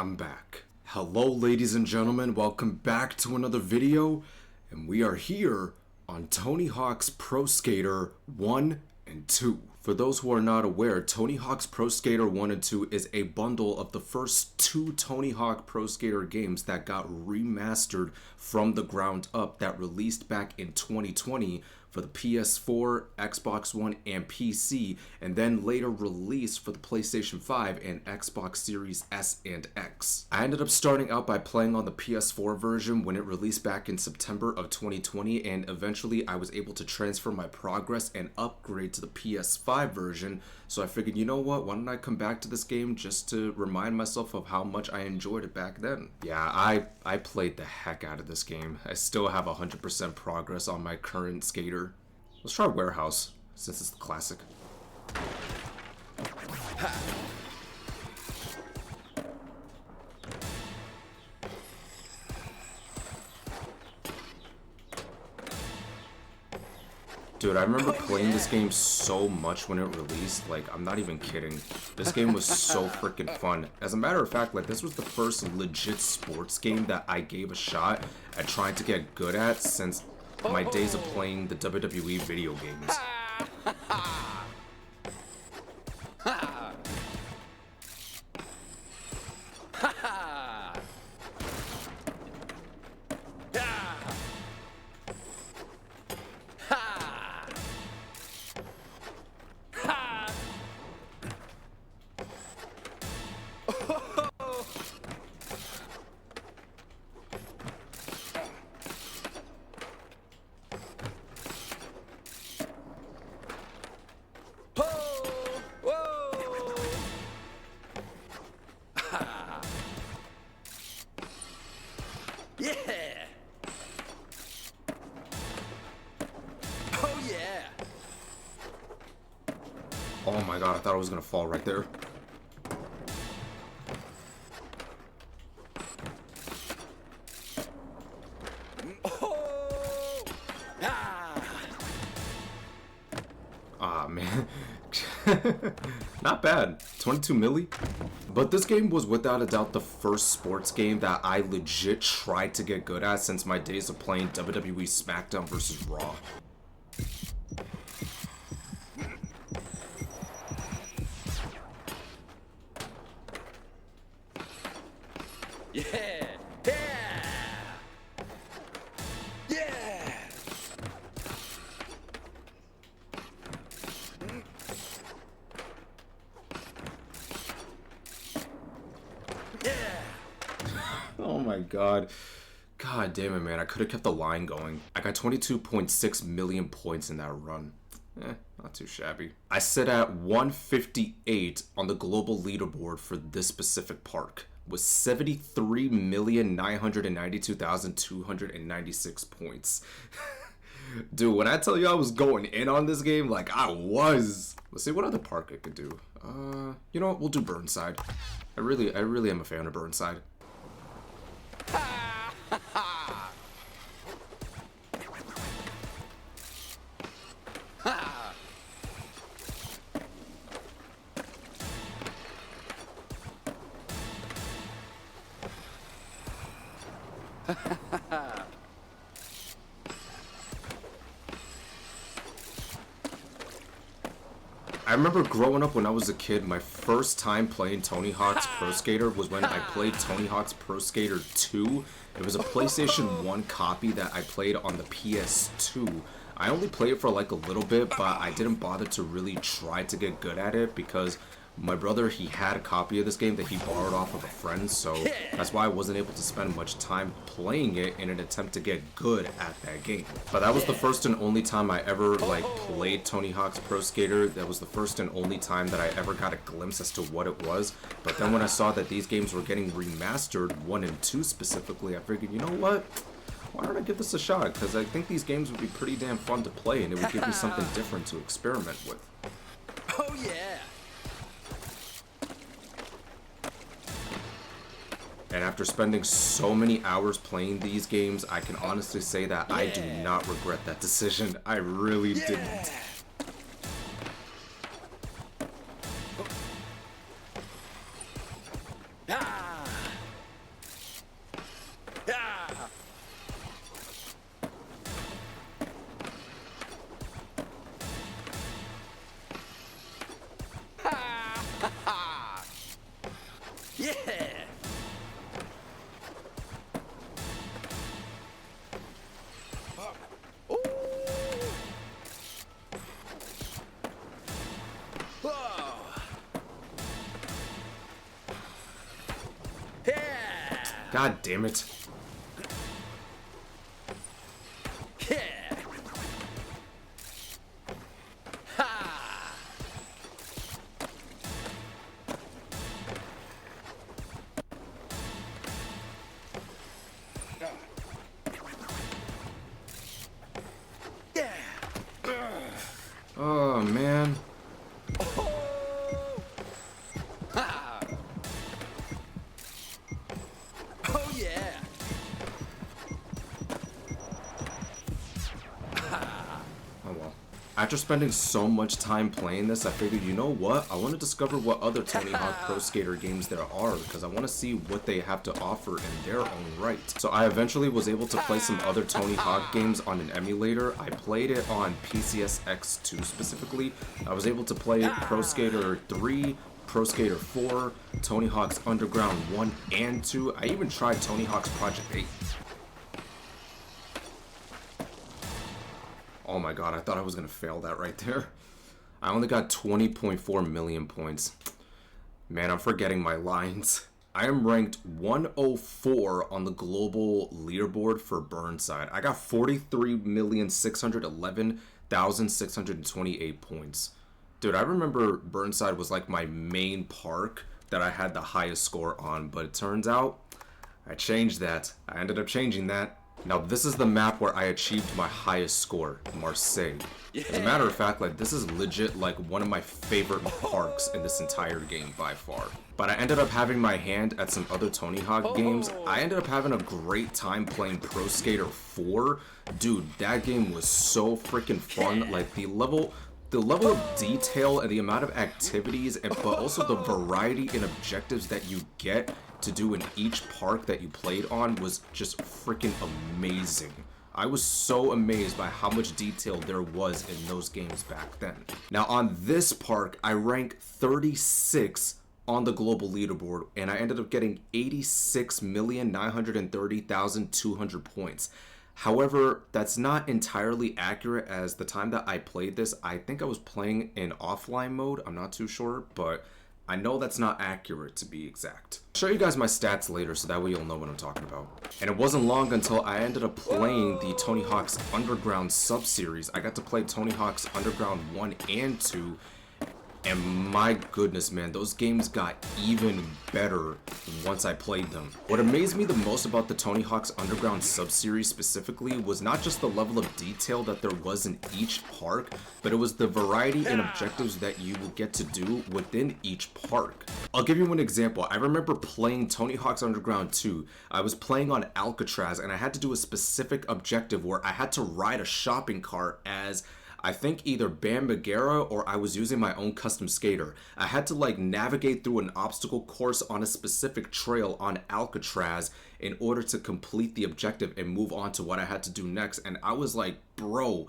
I'm back. Hello ladies and gentlemen, welcome back to another video, and we are here on Tony Hawk's Pro Skater 1 and 2. For those who are not aware, Tony Hawk's Pro Skater 1 and 2 is a bundle of the first two Tony Hawk Pro Skater games that got remastered from the ground up, that released back in 2020 for the PS4, Xbox One, and PC, and then later released for the PlayStation 5 and Xbox Series S and X. I ended up starting out by playing on the PS4 version when it released back in September of 2020, and eventually I was able to transfer my progress and upgrade to the PS5 version, so I figured, you know what, why don't I come back to this game just to remind myself of how much I enjoyed it back then. Yeah, I played the heck out of this game. I still have 100% progress on my current skater. Let's try Warehouse, since it's the classic. Dude, I remember playing this game so much when it released, like, I'm not even kidding. This game was so freaking fun. As a matter of fact, like, this was the first legit sports game that I gave a shot at trying to get good at since my days of playing the WWE video games. Yeah! Oh yeah! Oh my god, I thought I was gonna fall right there. Oh! Ah! Ah, man. Not bad. 22 milli. But this game was without a doubt the first sports game that I legit tried to get good at since my days of playing WWE SmackDown versus Raw. Yeah! Yeah! Yeah! Yeah! Oh my god. God damn it, man. I could have kept the line going. I got 22.6 million points in that run. Not too shabby. I sit at 158 on the global leaderboard for this specific park, with 73,992,296 points. Dude, when I tell you I was going in on this game, like I was. Let's see what other park I could do. You know what? We'll do Burnside. I really am a fan of Burnside. I remember growing up when I was a kid, my first time playing Tony Hawk's Pro Skater was when I played Tony Hawk's Pro Skater 2. It was a PlayStation 1 copy that I played on the PS2. I only played it for like a little bit, but I didn't bother to really try to get good at it because my brother, he had a copy of this game that he borrowed off of a friend, so that's why I wasn't able to spend much time playing it in an attempt to get good at that game. But that was the first and only time I ever like played Tony Hawk's Pro Skater. That was the first and only time that I ever got a glimpse as to what it was. But then when I saw that these games were getting remastered, 1 and 2 specifically, I figured, you know what? Why don't I give this a shot? Because I think these games would be pretty damn fun to play, and it would give me something different to experiment with. Oh yeah! And after spending so many hours playing these games, I can honestly say that I do not regret that decision. I really didn't. Ah. Whoa. Yeah. God damn it. Yeah. Ha. Yeah. Oh, man. Oh. Ha. Oh yeah. Oh well. After spending so much time playing this, I figured, you know what? I want to discover what other Tony Hawk Pro Skater games there are, because I want to see what they have to offer in their own right. So I eventually was able to play some other Tony Hawk games on an emulator. I played it on PCS X2 specifically. I was able to play Pro Skater 3, Pro Skater 4, Tony Hawk's Underground 1 and 2. I even tried Tony Hawk's Project 8. Oh my god, I thought I was going to fail that right there. I only got 20.4 million points. Man, I'm forgetting my lines. I am ranked 104 on the global leaderboard for Burnside. I got 43,611,628 points. Dude, I remember Burnside was like my main park that I had the highest score on, but it turns out I changed that. I ended up changing that. Now, this is the map where I achieved my highest score, Marseille. As a matter of fact, like, this is legit, like, one of my favorite parks in this entire game by far. But I ended up having my hand at some other Tony Hawk games. I ended up having a great time playing Pro Skater 4. Dude, that game was so freaking fun. Like, the level of detail and the amount of activities, but also the variety and objectives that you get to do in each park that you played on was just freaking amazing. I was so amazed by how much detail there was in those games back then. Now on this park, I rank 36 on the global leaderboard, and I ended up getting 86,930,200 points. However, that's not entirely accurate, as the time that I played this, I think I was playing in offline mode. I'm not too sure, but I know that's not accurate to be exact. I'll show you guys my stats later so that way you'll know what I'm talking about. And it wasn't long until I ended up playing the Tony Hawk's Underground sub-series. I got to play Tony Hawk's Underground 1 and 2. And my goodness, man, those games got even better once I played them. What amazed me the most about the Tony Hawk's Underground sub-series specifically was not just the level of detail that there was in each park, but it was the variety and objectives that you will get to do within each park. I'll give you an example. I remember playing Tony Hawk's Underground 2. I was playing on Alcatraz, and I had to do a specific objective where I had to ride a shopping cart as I think either Bam Margera or I was using my own custom skater. I had to like navigate through an obstacle course on a specific trail on Alcatraz in order to complete the objective and move on to what I had to do next. And I was like, bro,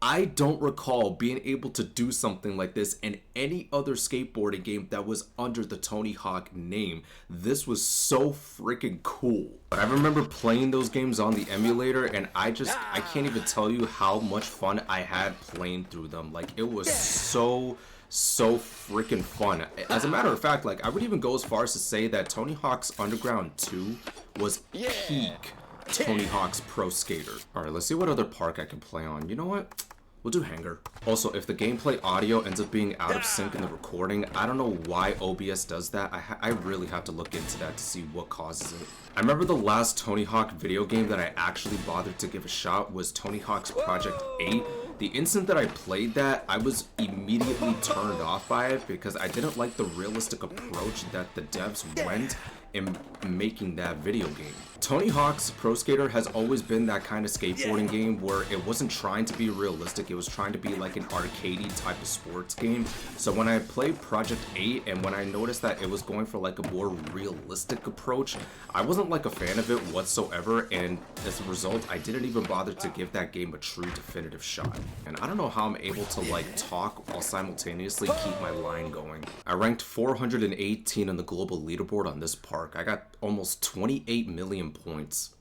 I don't recall being able to do something like this in any other skateboarding game that was under the Tony Hawk name. This was so freaking cool. But I remember playing those games on the emulator, and I can't even tell you how much fun I had playing through them. Like, it was so freaking fun. As a matter of fact, like, I would even go as far as to say that Tony Hawk's Underground 2 was peak Tony Hawk's Pro Skater. Alright, let's see what other park I can play on. You know what? We'll do Hangar. Also, if the gameplay audio ends up being out of sync in the recording, I don't know why OBS does that. I really have to look into that to see what causes it. I remember the last Tony Hawk video game that I actually bothered to give a shot was Tony Hawk's Project 8. The instant that I played that, I was immediately turned off by it because I didn't like the realistic approach that the devs went in making that video game. Tony Hawk's Pro Skater has always been that kind of skateboarding game where it wasn't trying to be realistic, it was trying to be like an arcadey type of sports game. So when I played Project 8 and when I noticed that it was going for like a more realistic approach, I wasn't like a fan of it whatsoever, and as a result, I didn't even bother to give that game a true definitive shot. And I don't know how I'm able to like talk while simultaneously keep my line going. I ranked 418 on the global leaderboard on this park. I got almost 28 million points.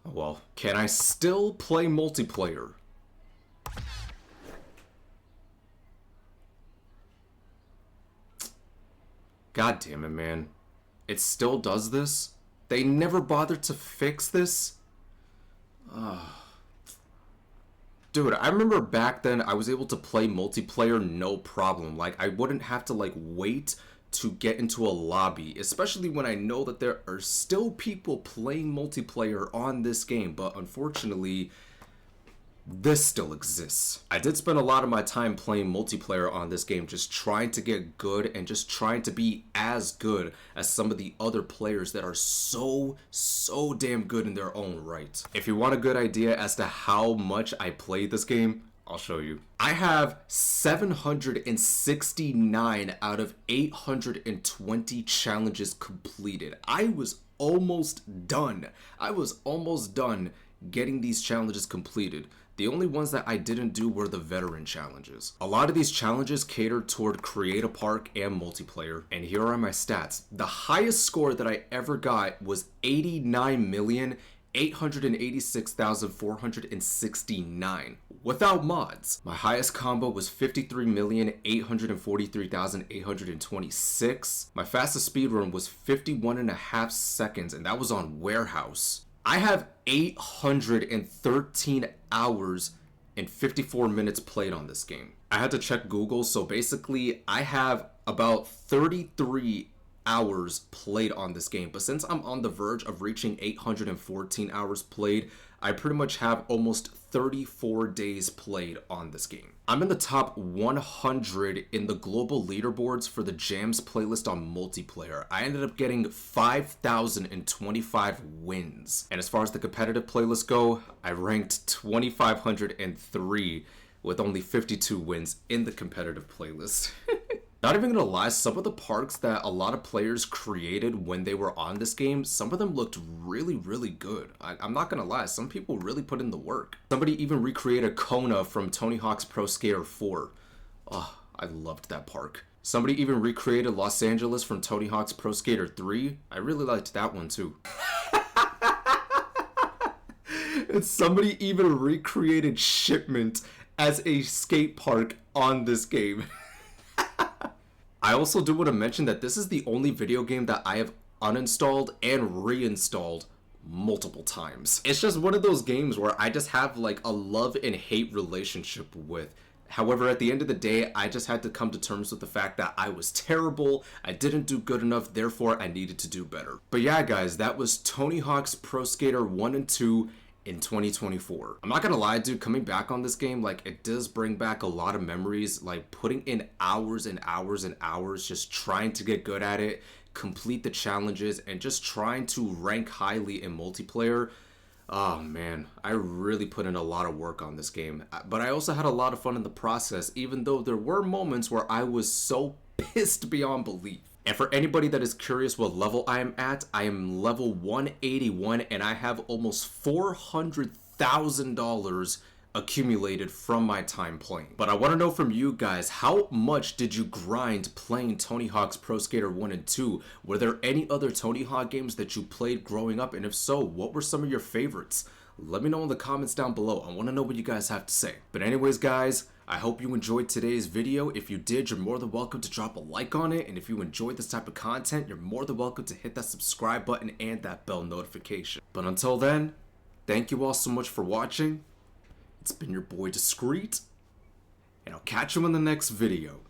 Oh well. Can I still play multiplayer? God damn it, man. It still does this? They never bothered to fix this? Dude, I remember back then I was able to play multiplayer no problem. Like, I wouldn't have to, like, wait to get into a lobby, especially when I know that there are still people playing multiplayer on this game, but unfortunately, this still exists. I did spend a lot of my time playing multiplayer on this game, just trying to get good and just trying to be as good as some of the other players that are so damn good in their own right. If you want a good idea as to how much I played this game, I'll show you. I have 769 out of 820 challenges completed. I was almost done. Getting these challenges completed. The only ones that I didn't do were the veteran challenges. A lot of these challenges catered toward Create a Park and multiplayer, and here are my stats. The highest score that I ever got was 89,886,469 without mods. My highest combo was 53,843,826. My fastest speedrun was 51.5 seconds, and that was on Warehouse. I have 813 hours and 54 minutes played on this game. I had to check Google, so basically I have about 33 hours played on this game. But since I'm on the verge of reaching 814 hours played, I pretty much have almost 34 days played on this game. I'm in the top 100 in the global leaderboards for the Jams playlist on multiplayer. I ended up getting 5,025 wins. And as far as the competitive playlists go, I ranked 2,503 with only 52 wins in the competitive playlist. Not even gonna lie, some of the parks that a lot of players created when they were on this game, some of them looked really good. I'm not gonna lie, some people really put in the work. Somebody even recreated Kona from Tony Hawk's Pro Skater 4. Oh, I loved that park. Somebody even recreated Los Angeles from Tony Hawk's Pro Skater 3. I really liked that one too. And somebody even recreated Shipment as a skate park on this game. I also do want to mention that this is the only video game that I have uninstalled and reinstalled multiple times. It's just one of those games where I just have like a love and hate relationship with. However, at the end of the day, I just had to come to terms with the fact that I was terrible, I didn't do good enough, therefore I needed to do better. But yeah, guys, that was Tony Hawk's Pro Skater 1 and 2 in 2024. I'm not gonna lie, dude, coming back on this game, like, it does bring back a lot of memories, like putting in hours and hours and hours just trying to get good at it, complete the challenges, and just trying to rank highly in multiplayer. Oh man, I really put in a lot of work on this game, but I also had a lot of fun in the process, even though there were moments where I was so pissed beyond belief. And for anybody that is curious what level I am at, I am level 181 and I have almost $400,000 accumulated from my time playing. But I want to know from you guys, how much did you grind playing Tony Hawk's Pro Skater 1 and 2? Were there any other Tony Hawk games that you played growing up? And if so, what were some of your favorites? Let me know in the comments down below. I want to know what you guys have to say. But anyways, guys, I hope you enjoyed today's video. If you did, you're more than welcome to drop a like on it. And if you enjoyed this type of content, you're more than welcome to hit that subscribe button and that bell notification. But until then, thank you all so much for watching. It's been your boy Discreet, and I'll catch you in the next video.